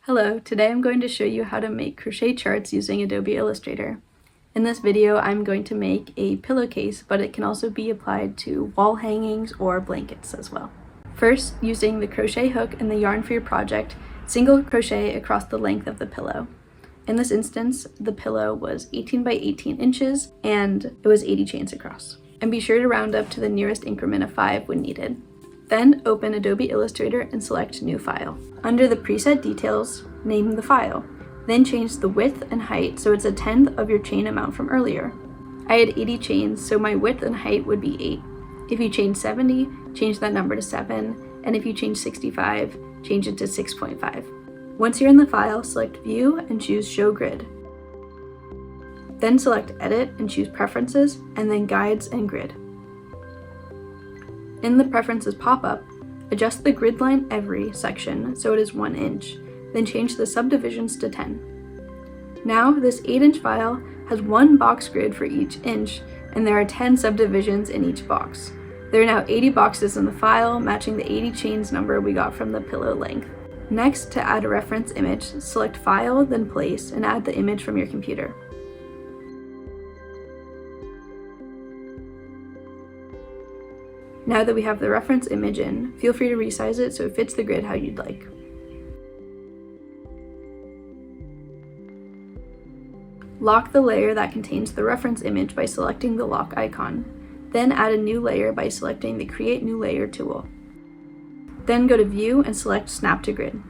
Hello, today I'm going to show you how to make crochet charts using Adobe Illustrator. In this video, I'm going to make a pillowcase, but it can also be applied to wall hangings or blankets as well. First, using the crochet hook and the yarn for your project, single crochet across the length of the pillow. In this instance, the pillow was 18 by 18 inches and it was 80 chains across. And be sure to round up to the nearest increment of 5 when needed. Then open Adobe Illustrator and select New File. Under the preset details, name the file. Then change the width and height so it's a tenth of your chain amount from earlier. I had 80 chains, so my width and height would be 8. If you change 70, change that number to 7, and if you change 65, change it to 6.5. Once you're in the file, select View and choose Show Grid. Then select Edit and choose Preferences, and then Guides and Grid. In the Preferences pop-up, adjust the grid line every section so it is 1 inch, then change the subdivisions to 10. Now, this 8-inch file has 1 box grid for each inch, and there are 10 subdivisions in each box. There are now 80 boxes in the file, matching the 80 chains number we got from the pillow length. Next, to add a reference image, select File, then Place, and add the image from your computer. Now that we have the reference image in, feel free to resize it so it fits the grid how you'd like. Lock the layer that contains the reference image by selecting the lock icon. Then add a new layer by selecting the Create New Layer tool. Then go to View and select Snap to Grid.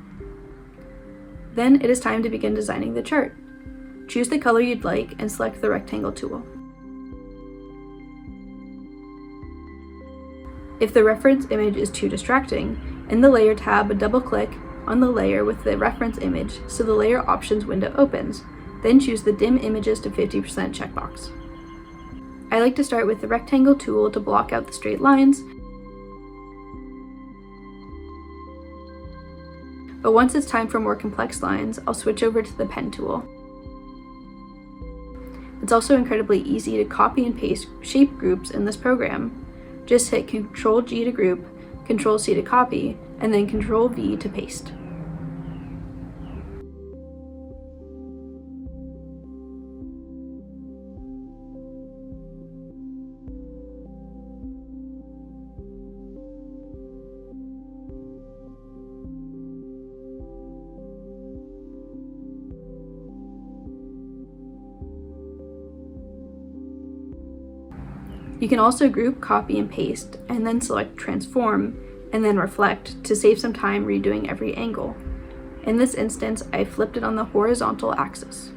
Then it is time to begin designing the chart. Choose the color you'd like and select the rectangle tool. If the reference image is too distracting, in the Layer tab, double-click on the layer with the reference image so the Layer Options window opens. Then choose the Dim Images to 50% checkbox. I like to start with the rectangle tool to block out the straight lines, but once it's time for more complex lines, I'll switch over to the pen tool. It's also incredibly easy to copy and paste shape groups in this program. Just hit Ctrl-G to group, Ctrl-C to copy, and then Ctrl-V to paste. You can also group, copy, and paste, and then select Transform, and then Reflect to save some time redoing every angle. In this instance, I flipped it on the horizontal axis.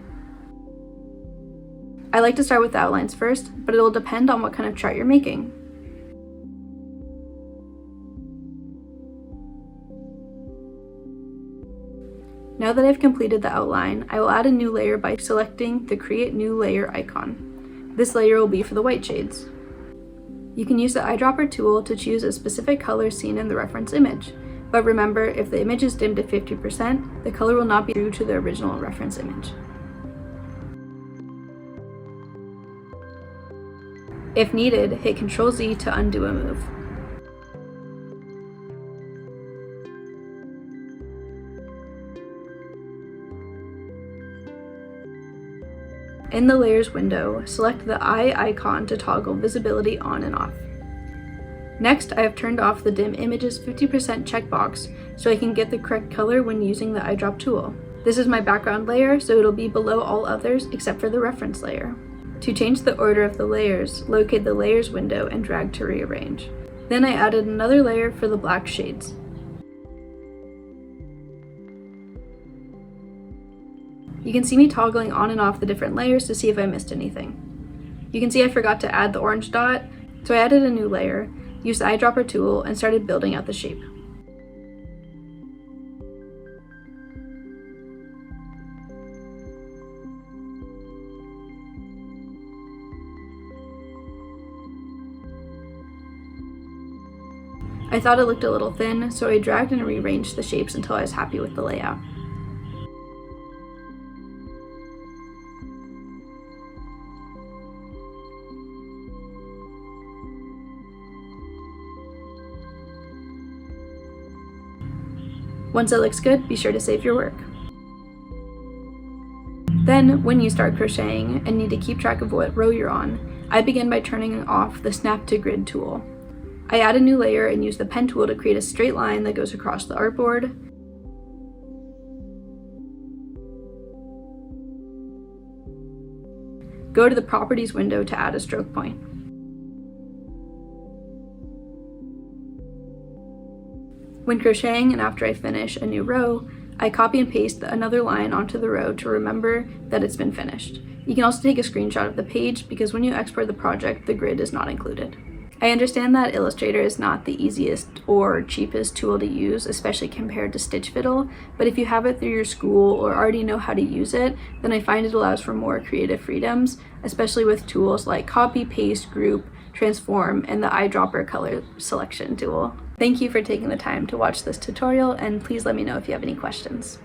I like to start with the outlines first, but it will depend on what kind of chart you're making. Now that I've completed the outline, I will add a new layer by selecting the Create New Layer icon. This layer will be for the white shades. You can use the eyedropper tool to choose a specific color seen in the reference image, but remember, if the image is dimmed to 50%, the color will not be true to the original reference image. If needed, hit Ctrl-Z to undo a move. In the Layers window, select the eye icon to toggle visibility on and off. Next, I have turned off the Dim Images 50% checkbox so I can get the correct color when using the eyedrop tool. This is my background layer, so it'll be below all others except for the reference layer. To change the order of the layers, locate the Layers window and drag to rearrange. Then I added another layer for the black shades. You can see me toggling on and off the different layers to see if I missed anything. You can see I forgot to add the orange dot, so I added a new layer, used the eyedropper tool, and started building out the shape. I thought it looked a little thin, so I dragged and rearranged the shapes until I was happy with the layout. Once it looks good, be sure to save your work. Then, when you start crocheting and need to keep track of what row you're on, I begin by turning off the Snap to Grid tool. I add a new layer and use the pen tool to create a straight line that goes across the artboard. Go to the Properties window to add a stroke point. When crocheting and after I finish a new row, I copy and paste another line onto the row to remember that it's been finished. You can also take a screenshot of the page because when you export the project, the grid is not included. I understand that Illustrator is not the easiest or cheapest tool to use, especially compared to Stitch Fiddle, but if you have it through your school or already know how to use it, then I find it allows for more creative freedoms, especially with tools like Copy, Paste, Group, Transform, and the eyedropper color selection tool. Thank you for taking the time to watch this tutorial, and please let me know if you have any questions.